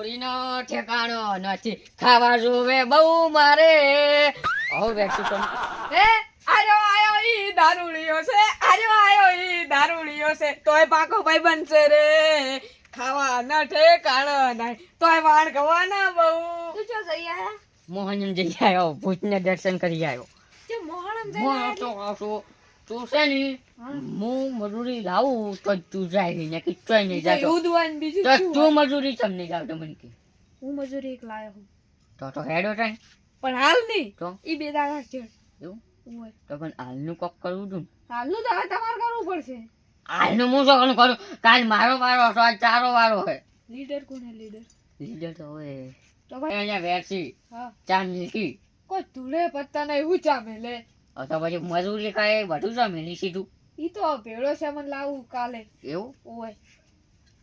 દારૂડીનો ઠેકાણો નથી ખાવા જોવે બહુ મારે હવે બેસું તો આયો ઈ દારૂડિયો છે આયો ઈ દારૂડિયો છે તોય પાકો ભાઈ બનશે રે ખાવા ન ઠેકાણો નહીં તોય વાણ ગવાના બહુ તું જો જઈ આયા મોહન જઈ આવ્યો ભૂતને દર્શન કરી આવ્યો જે મોહણમ જઈ હું તો આવું તું છે ને હું મજૂરી લાવું તો તું જાય ને કે તોય નહીં જાતો ઉદવાન બીજું તો શું તું મજૂરી કેમ નહીં જાતો મને કે હું મજૂરી એક લાયો હું તો હેડો થાય પણ હાલ નહીં તો ઈ બે દાડા છે એવું ઓય તો પણ હાલનું કોક કરવું તું હાલનું તો હવે તમારે કરવું પડશે હાલનું હું શું કરું કાલ મારો વારો હતો આજ તારો વારો હે લીડર કોને લીડર લીડર તો હવે તો ભાઈ અહીંયા વેરસી હા ચાર મિલકી કોઈ ધૂળે પત્તા નહીં ઊંચા મેલે તો પછી મજૂરી કાંઈ બધું જ મિલી સીધું ઈ તો ભેળો છે મને લાવું કાલે એવું ઓય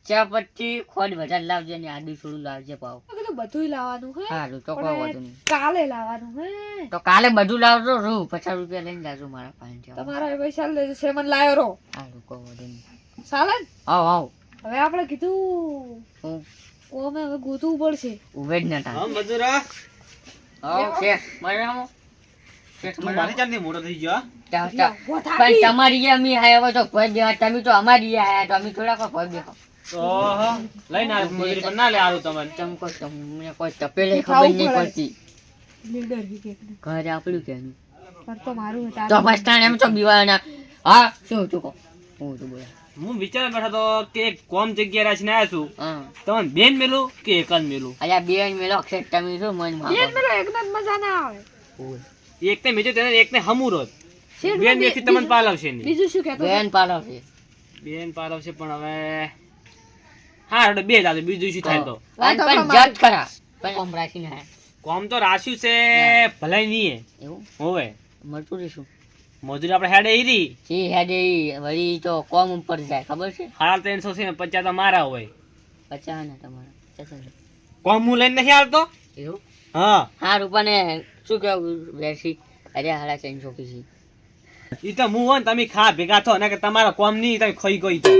ચા પત્તી ખોડ બધા લાવજે ને આદુ થોડું લાવજે પાવ આ બધું બધુંય લાવવાનું હે સારું તો કોઈ પણ વાંધો નહીં કાલે લાવવાનું હે તો કાલે બધું લાવજો રૂ 50 રૂપિયા લઈને જાજો મારા પાસે તમારા પૈસા લેજો છે મને લાયો રો સારું કોઈ વાંધો નહીં ચાલે ને? આવ આવ હવે આપણે કીધું હું ઓમે હવે ગોતવું પડશે ઉભે જ નતા હા મજૂરા આવ છે મજામાં તું મારી ચાલની મોટો થઈ ગયો પણ તમારી અમે આયા તો કોઈ બે તમે તો અમારી આયા તો અમે થોડા કોઈ બેહો ઓહો લઈને આ મજૂરી પર ના લે આવું તમારે ચમ કોઈ તમને કોઈ તપેલે ખબર નહીં પડતી લીડર કે ઘરે આપણું કેનું પર તો મારું હતા તો બસતાણ એમ તો બીવાના હા શું તું કહો હું તો બોલા હું વિચાર બેઠા તો કે કોમ જગ્યા રાખીને આવ્યા છું હા તમને બેન મેલું કે એક જ મેલું અલ્યા બેન મેલો અક્ષર તમે શું મન માં બેન મેલો એકદમ મજા ના આવે એકને મેજો તેને એકને હમુરો શેઠ બેન બી- મેથી તમને પાલવશે નહીં બીજું શું કહેતો બેન પાલવશે બેન પાલવશે પણ હવે હા એટલે બે દાદા બીજું શું થાય તો અને પણ જજ ખરા પણ કોમ રાખીને આયા. કોમ તો રાખ્યું છે ભલાઈ નહીં એવું હોવે મજૂરી શું મજૂરી આપણે હેડે ઈરી જી હેડે ઈ વળી તો કોમ ઉપર જાય ખબર છે 350 છે ને 50 તો મારા હોય 50 ને તમારા 50. કોમ હું લઈને નહીં આવતો એવું હા હારું પણ શું કેવું વેસી અરે 350 કીધી ઈ તો હું હોય ને તમે ખા ભેગા થો ને કે તમારા કોમ નહીં તમે ખાઈ ગઈ તો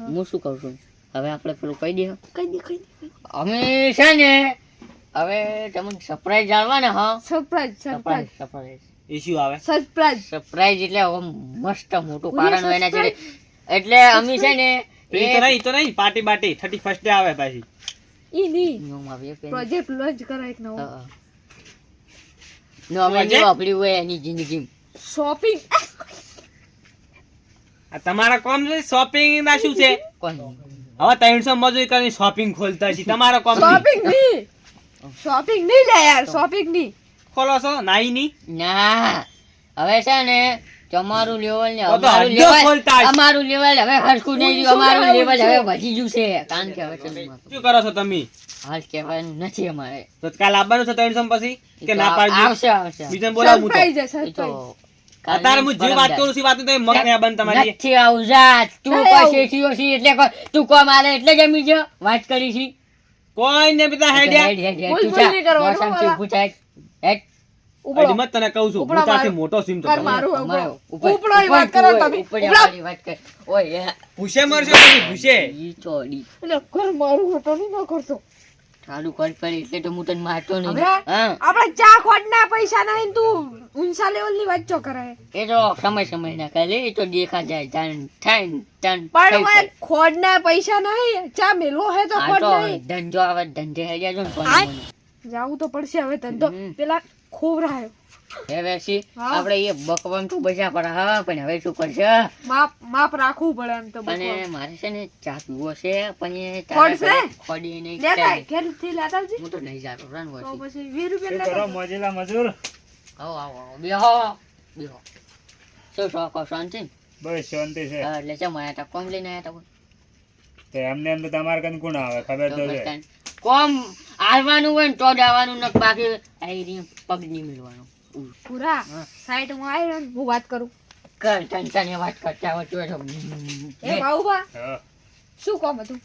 હું શું કહું છું હવે આપણે પેલું કહી દે કઈ દે અમે છે ને હવે તમને સરપ્રાઈઝ આલવાના હા સરપ્રાઈઝ સરપ્રાઈઝ સરપ્રાઈઝ ઇશ્યુ આવે સરપ્રાઈઝ સરપ્રાઈઝ એટલે આમ મસ્ત મોટું કારણ હોય એના છે એટલે અમે છે ને ઈ તો નહીં પાર્ટી બાટી 31st ડે આવે પાછી ઈ ની નો આવે પ્રોજેક્ટ લોન્ચ કરાય એક નવો નો અમે જે વાપર્યું હોય એની જિંદગી શોપિંગ આ તમારા કોમ છે શોપિંગ ના શું છે કોઈ હવે 300 મજૂરી કરીને શોપિંગ ખોલતા છે તમારા કોમ શોપિંગ નહીં લે યાર શોપિંગ નહીં ખોલો છો નાઈ ની ના હવે છે ને તમારું લેવલ ને તો હજુ ખોલતા હશે. અમારું લેવલ હવે હરખું નહીં રહ્યું અમારું લેવલ હવે વધી ગયું છે કારણ કે હવે છે ને શું કરો છો તમે હાલ કહેવાનું નથી અમારે તો કાલ આવવાનું છે 300 પછી કે ના પાડજો આવશે આવશે બીજાને બોલાવું તો સરપ્રાઈઝ એ તો સરપ્રાઈઝ અત્યારે હું જે વાત કરું છું વાત તો મગ ને બંધ તમારી નથી આવજા તું નહીં પાસે થયો છે એટલે તું કોમ આલે એટલે જમી જો વાત કરી છે કોઈ ને બધા હેડ્યા ભૂલ નહીં કરવાનું, મોસમ વાલા. પૂછાય હેટ ઉપડો હજી મત તને કહું છું ઉપડો હું તારથી મારું. મોટો સીમ તો કર તમે. મારું. અમારો ઉપડો ની વાત કરો તમે. ઉપર ઉપડો. આવવાની વાત કર ઓય ભૂસે મરશો પછી ભૂસે ઈ ચોડી એટલે ઘર મારું હતો નહીં ન કરતો ચાલુ કર પડી એટલે તો હું તને મારતો નહીં હવે? હા આપણે ચા ખોટના પૈસા નહીં તું ઊંચા લેવલ ની વાત ચો કરે એ તો સમય ના કાલે એ તો દેખા જાય તન થન તન પણ ઓય ખોડના પૈસા નહીં ચા મેલો હે તો આ ખોડ તો નહીં ધંધો આવે ધંધે હે જાજો ને કોને આય. મને. જાવું તો પડશે હવે ધંધો હમ. પેલા ખોવરાયો હે વેસી હા. આપણે એ બકવામ તો બચા પર હા પણ હવે શું કરશે માપ રાખવું પડે એમ તો અને બકવાસ. મારે છે ને ચા પીવો છે પણ એ ખોડ છે? ખોડી નહીં લેતા આય, ઘેરથી લેતા આવજે. હું તો નહીં જાતો રન તો વસી પછી 20 રૂપિયા લેતા આવજે. મોજેલા મજૂર આવો આવો આવો. બેહો બેહો શું શોખ શાંતિ બસ શાંતિ છે હા, એટલે ચમ આયા તા કોમ લઈને આયા તા કોઈ? તો એમને એમ તો તમારે કન કોણ આવે ખબર તો તો બસ છે તાન. કોમ આવવાનું હોય ને તો જ આવવાનું ને બાકી આઈ રહી પગ નહીં મિલવાનું પૂરા હા. સાઈડમાં આવ્યો ને હું વાત કરું કર તન તને વાત કરતા હોય તો એ બાઉબા હા. શું કામ હતું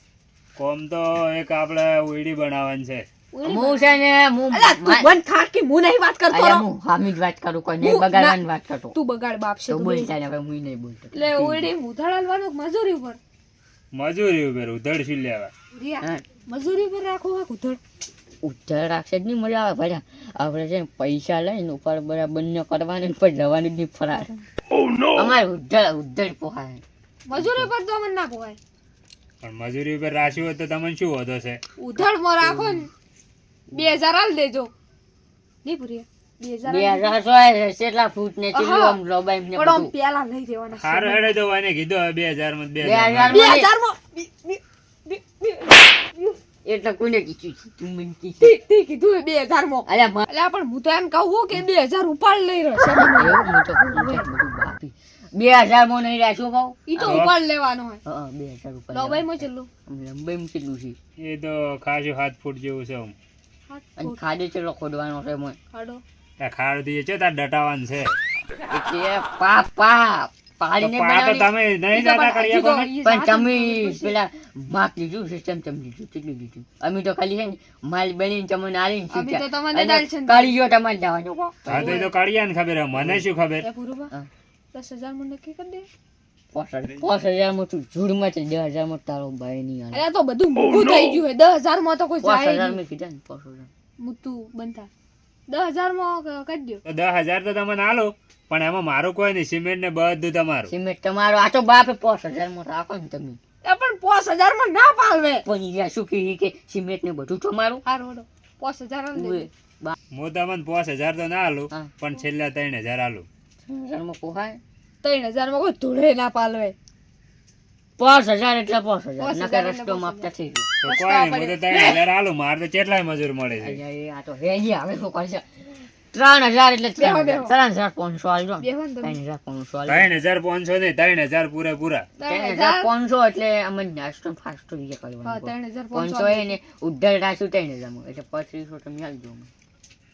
કોમ તો એક આપણે ઉઈડી બનાવવાની છે હું છે ને હું અલા, તું બંધ થાક કે હું નહીં વાત કરતો અલ્યા, રહો. હું હામી જ વાત કરું કોઈ નહીં હું બગાડવાની વાત કરતો તું બગાડ બાપ છે તો તું બોલતા ને હવે હું નહીં બોલતો એટલે ઓયડી ઉધાર આલવાનો કે મજૂરી ઉપર મજૂરી ઉપર ઉધડ શું લેવા રિયા, હા. મજૂરી પર રાખો આ કુધડ ઉધાર રાખશે જ નહીં મજા આવે ભાઈ આપણે છે ને પૈસા લઈને ઉપર બરાબર ને કરવાનું પછી જવાનું જ નહીં ફરાર અમારે ઉધાર પોહાય મજૂરી પર તો મને ના પોવાય પણ મજૂરી ઉપર રાખ્યું હોય તો તમને શું વધો છે? ઉધડ માં રાખો ને 2000 આલ દેજો નહીં પૂરી 2000 2000 હોય કેટલા ફૂટ ને કેટલું આમ લંબાઈ ને પણ આમ બધું પેલા લઈ દેવાના હારું હેડે તો વાને કીધું હવે 2000 માં 2000 2000 માં એટલે કોને કીધું તું મને કીધું તે કીધું 2000 માં અલ્યા અલ્યા પણ હું તો એમ કહું કે 2000 ઉપાડ લઈ રહ્યો છે મને. એવું હું તો બધું બાપી 2000 માં નહીં રાખ્યું કહું ઈ તો ઉપાડ લેવાનો હોય હા 2000 ઉપર લંબાઈમાં કેટલું લંબાઈ કેટલું છે એ તો ખાસું 7 ફૂટ જેવું છે આમ. અને ખાડે ચેલો ખોદવાનો છે મને ખાડો આ ખાડ થી છે તાર ડટાવાન છે. એટલે પાડીને તો પા તો બનાવવાની. તમે નહીં જાતા કરીએ કોને? પણ તમે પેલા માપ લીધું સિસ્ટમ તમે લીધું કેટલું લીધું અમે તો ખાલી છે ને માલ બનીને તમને આલીને અમે તો છૂટ્યા. તમને અને દાલ છે ને. કાઢી ગયો તમારે જવાનું હા તો એ તો કાઢિયાને ખબર હે, મને શું ખબર? એ પૂરું હા. 10000 માં નક્કી કરી દે 5000 માં તું ઝૂડમાં છે 10000 માં તારો ભાઈ નહીં આવે અરે તો બધું મોંઘું થઈ ગયું હે 10000 માં તો કોઈ જાય 5000 નહીં મેં કીધા ને 5000 મુતું બનતા 10000 માં કરી દો તો 10,000 તો તમને આલો, પણ એમાં મારું કોઈ નહીં, સિમેન્ટ ને બધું તમારું. સિમેન્ટ તમારો આ તો બાપે 5000 માં રાખો ને તમે એ પણ 5000 માં ના પાલવે પણ ઈ શું કે સિમેન્ટ ને બધું તમારું હાર વડો 5000 આલ ઉએ, દે હું તમને 5,000 તો ના આલું, હા. પણ છેલ્લા 3,000 આલું. 5000 માં પોહાય 3000 માં કોઈ ધૂળે ના પાલવે 5000 એટલે 5000 5000 નકર એટલે રસ્તો 5000. માપતા થઈ ગયો તો કોઈ નહીં, હું તો 3,000 આલું, મારે તો કેટલાય મજૂર મળે છે. અલ્યા એ આ તો હેજી આવે શું કરશે 3000 એટલે બેહો, બેહો. 3500 આલજો ને. બેહો ને તમે. 3500 આલજો 3,500 નહીં, 3,000 પૂરેપૂરા. 3500 એટલે અમે નાસ્તો ફાસ્ટ રીતે હા કરવાનું 3500 500 એ ને ઉધાર રાખ્યું 3000 માં એટલે 3500 તમે આલજો અમને.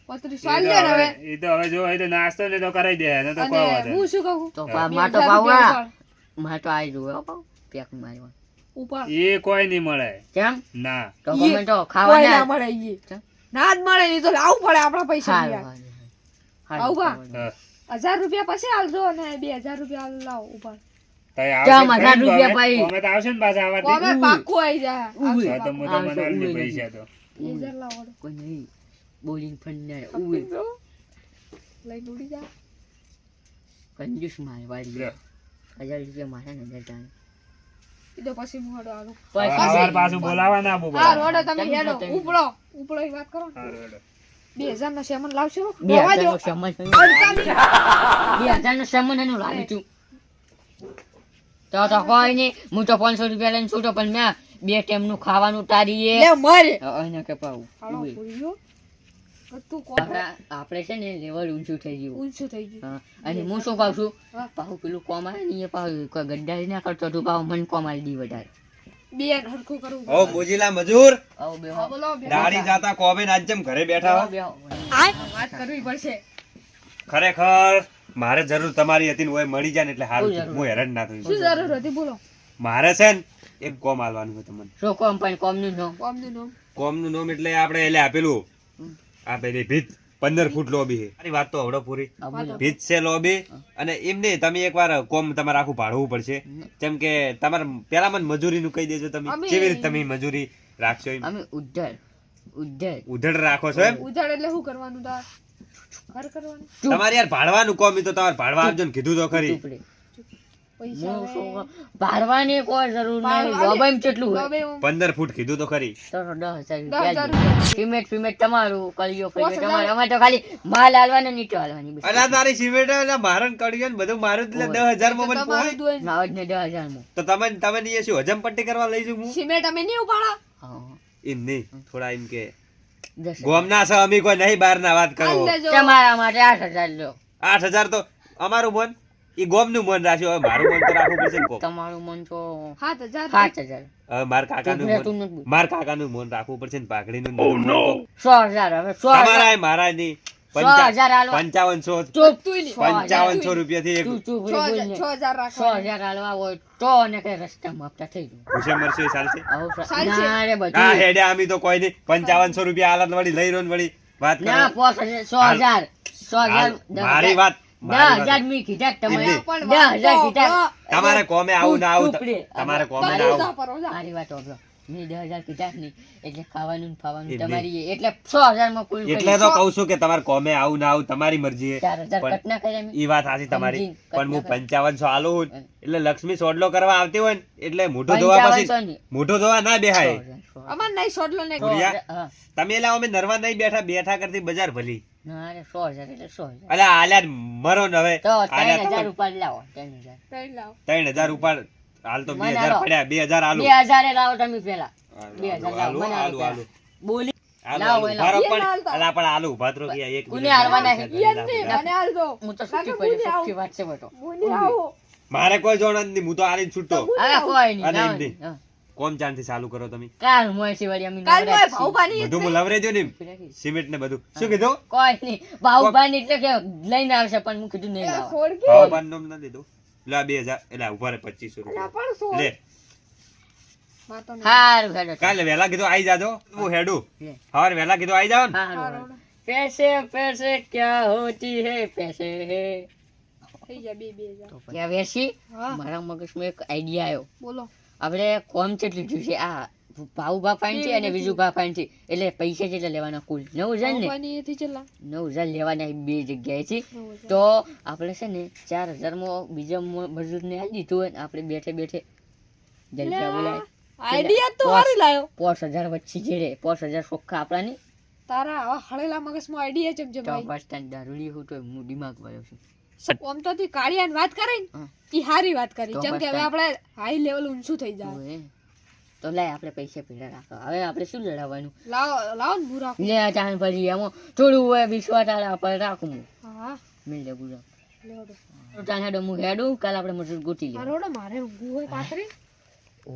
3500 આલ દે ને હવે એ તો હવે જો એ તો નાસ્તો ને તો કરાઈ દે, એને તો કોઈ અને વાંધો નહીં. હું શું કહું તો હા. માં તો 2000 પાવડા રૂપિયા માં તો આવી જોવે પાવ પેક મારવા ઉપાડ એ કોઈ નહીં મળે. કેમ ના તો ઈ ગમે તો કોઈ ના ખાવાના મળે ઈ કેમ? ના જ મળે ઈ તો લાવવું પડે આપણા પૈસા હારું, યાર. હારું, આવું બા? હારું. હા. 1000 રૂપિયા પછી આલજો અને 2000 રૂપિયા આલ લાવ ઉપાડ તઈ કેમ આવશે 1000 રૂપિયા પાઈ? અમે તો આવશે ને પાછા આવાથી. કોમે પાક્કું આવી જાય ઉઈ. હા તો હું તમને આવશે, આલી ઉઈ પૈસા તો. 2000 લાવો કોઈ નહીં બોલીને ફંડારે ઉવે લઈને ઉડી જા કંજૂસ મારે વાળી લે. 1000 રૂપિયા મારા ને દેતા ઈ તો પછી હું હડો આલું સવાર પાછું બોલાવા ના આપવું હા પડે. રોડે તમે તમે હેડો તો ઉપડો ઉપડો ઈ વાત કરો હારું, હેડો. 2000 નો સેમન લાવશો 2000 નો દો સામાન અડતાલી. 2000 નો સામાન એનું લાવી તું તો કોઈ નહીં હું તો 500 રૂપિયા લઈને છૂટો પણ મેં બે ટાઈમ નું ખાવાનું તારીએ લે મરે એને કે પાવું હાલો ઉવે. ભૂલી ગયો તું કોણ આપણે છે ને લેવલ ઊંચું થઈ ગયું ઊંચું થઈ ગયું હા, અને હું શું કહું છું હા. પાહુ પેલું કોમ આવે ને એ પાહુ કોઈ ગદ્દારી ના કરતો તું પાહુ મને કોમ આલી દી વધારે બેન હરખું કરવું ઓ મોજીલા મજૂર આવો બેહો. હા, બોલો બેન. દાડી જાતા કોબે આજ જેમ ઘરે બેઠા હો. બેહો. વાત કરવી પડશે ખરેખર મારે જરૂર તમારી હતી ને ઓય મળી જાય ને એટલે સારું શું થયું. જરૂર? હું હેરાન ના થયું. શું જરૂર હતી બોલો મારે છે ને એક કોમ આલવાનું છે તમને. શું કોમ પણ કોમનું નામ કોમનું નામ કોમનું નામ એટલે આપણે એટલે આપેલું આ પેલી ભીત 15 ફૂટ લોબી છે. મારી વાત તો હવડો પૂરી. આ બોલો. ભીત છે લોબી અને એમ નહીં તમે એકવાર કોમ તમારે આખું ભાડવું પડશે. જેમ કે તમારે પેલા મને મજૂરીનું કહી દેજો તમે અમે- કેવી રીતે તમે મજૂરી રાખશો એમ. અમે ઉદ્ધર ઉધડ રાખો છો એમ. ઉધાર એટલે શું કરવાનું તાર ઘર કરવાનું તમારે યાર ભાડવાનું કોમ ઈ તો તમારે ભાડવા આપજો ને કીધું તો ખરી. ટુકડે. પૈસા હું હવે. શું કહું? ભારવાની કોઈ જરૂર નહીં ભારવાની- લોબાઈમાં કેટલું હોય હવે હું 15 ફૂટ કીધું તો ખરી. તો 10,000 10,000 રૂપિયા રૂપિયા. સિમેન્ટ તમારું કલિયો 5,000. તમારું અમારે તો ખાલી માલ હાલવાનો ને ઈંટો હાલવાની બસ. અલા તારી સિમેન્ટ એટલે મારણ કડિયો ને બધું મારું એટલે 10,000 માં મને તમારું પોહાય. દોઈ. માવજ ને 10,000 માં તો તમે નહીં શું હજમ પટ્ટી કરવા લઈ જઉં હું સિમેન્ટ અમે નહીં ઉપાડા હા એમ નહીં થોડા એમ કે 10,000. ગોમના છે અમે કોઈ નહીં બહાર ના વાત કરો. આલ દેજો. તમારા માટે 8,000 લો 8,000 તો અમારું મન ઈ ગોમનું મન રાખ્યું હવે મારું મન તો રાખવું પડશે ને કોક. તમારું મન તો 7,000 5,000 હવે માર કાકાનું મન રાખવું પડશે ને પાઘડીનું ને બધું મન કોક. 100,000 હવે 100,000 તમારાય મારા નહીં 100,000 હાલવા. 5500 ચૂપ તું નહીં. 5500 રૂપિયાથી એક તું ચૂપ રે, 6,000 બોલ ને. 6,000 રાખો 100,000 હાલવા હોય તો ને કઈ રસ્તામાં હપ્તા થઈ ગયું ભૂસે મરશે એ ચાલશે. આવું ચાલશે. ના રે હા બધું હેડે આમી તો કોઈ નહીં 5500 રૂપિયા આલત વળી લઈ રહ્યો ને વળી વાત કરો. ના 100,000 100,000 મારી વાત મારી 10,000 વાત. મેં કીધા જ તમે એમની. પણ 10,000 કીધા તમારે કોમે આવું ના આવું ચૂપ રે. તમારે કોમે ના તારી આવું ઉધા પર ઉધા. મારી વાત સાંભળો મેં 10,000 કીધા જ નહીં એટલે ખાવાનું ને ફાવાનું એટલે. તમારી એટલે 6,000 માં કુલ એટલે તો કહું છું કે તમારે કોમે આવું ના આવું તમારી મરજી છે. 4,000 પણ કટ ના કર્યા મેં. ઈ વાત સાચી તમારી સમજીને પણ હું કટ 5500 આલું છું. એટલે લક્ષ્મી સોડલો કરવા આવતી હોય ને એટલે મોઢું ધોવા 5500 પછી નહીં. મોઢું ધોવા ના બેહાય 100,000. અમાર નહીં સોડલો ને ભૂરિયા. હા. તમે લાવો અમે નરવા નહીં બેઠા કરતી બજાર ભલી ના રે 100,000 એટલે 100,000 અલા આલ્યા મરો ને હવે તો આલ્યા 3,000 તો રૂપિયા લાવો 3,000 તઈ લાવ 3000 ઉપર હાલ તો મને 2000 આલો. પડ્યા 2000 આલુ 2,000 લાવો તમે પેલા 2,000 લાવો આલુ મને આલુ આલુ બોલી આલુ લાવો, આલુ. લાવો. મારો એ પણ લાલતા. અલા પણ આલુ ઉભા તો કે એક કોને મિનિટ હાલવાના છે? ઈયન ને મને હાલ દો હું તો સુખી પડ્યો સુખી વાત છે બેટો મુની આવો મારે કોઈ જોણ જ નહીં હું તો આલીને છૂટતો અરે કોઈ નહીં અરે લાવો એમ નહીં. નહીં. હા. કોમ ચાંદથી ચાલુ કરો તમે કાલ મોયસી વાળી અમે કાલ નવરા મોય છીએ. ભાવબાની બધું હું લવરેજો ને સિમેન્ટ ને બધું શું કીધું કોઈ નહીં બાહુબાની એટલે કે લઈને આવશે પણ હું કીધું નહીં લાવો છોડ કે ભાવ બાન નામ ના દીધું લે 2000 એટલે ઉભા રે 2500 ના રૂપિયા પણ છોડ લે માતો ને હારું હેડો કાલે વહેલા કીધું આઈ જાજો હું હેડું લે. હવારે વહેલા કીધું આઈ જાવ ને હારું હારું. पैसे पैसे क्या होती है पैसे है થઈ જાય 2,000 क्या વેસી હા મારા મગજમાં એક આઈડિયા આવ્યો બોલો આપણે કોમ કેટલું થયું છે આ ભાવ બાપાની છે અને બીજું બાપાની છે એટલે પૈસા કેટલા લેવાના કુલ 9,000 ને ભાવબાની એથી ચલા 9,000 લેવાના બે જગ્યાએથી તો આપણે છે ને 4,000 માં બીજા મજૂરને આપી દીધું હોય ને આપણે બેઠે બેઠે જલ્દી બોલાય આઈડિયા તો હારી લાયો 5,000 વચ્ચે જે રે 5,000 સોખા આપણાની તારા આવા હળેલા મગજમાં આઈડિયા ચમ તો જમાઈ બસ સ્ટેન્ડ દારૂડી હું તો હું દિમાગ વાળો છું ઓમ તો તી કાળિયાની વાત કરે ને હા. ઈ હારી વાત કરી તો જેમ કે બસ હવે આપણે હાઈ લેવલ ઊંચું થઈ જાય ઓએ. તો લાય આપણે પૈસા ભેગા રાખો હવે આપણે શું લડાવવાનું લાવો લાવો ને હું રાખું લે ચાન ભરી એમાં થોડું હોય વિશ્વાસ આલા પર રાખું હું હા મિલ લે ગુજા લેવડો ચાન હેડો હું હેડું કાલ આપણે મજૂર ગોતી લે મારોડો મારે ઊંઘું હોય પાતરી ઓ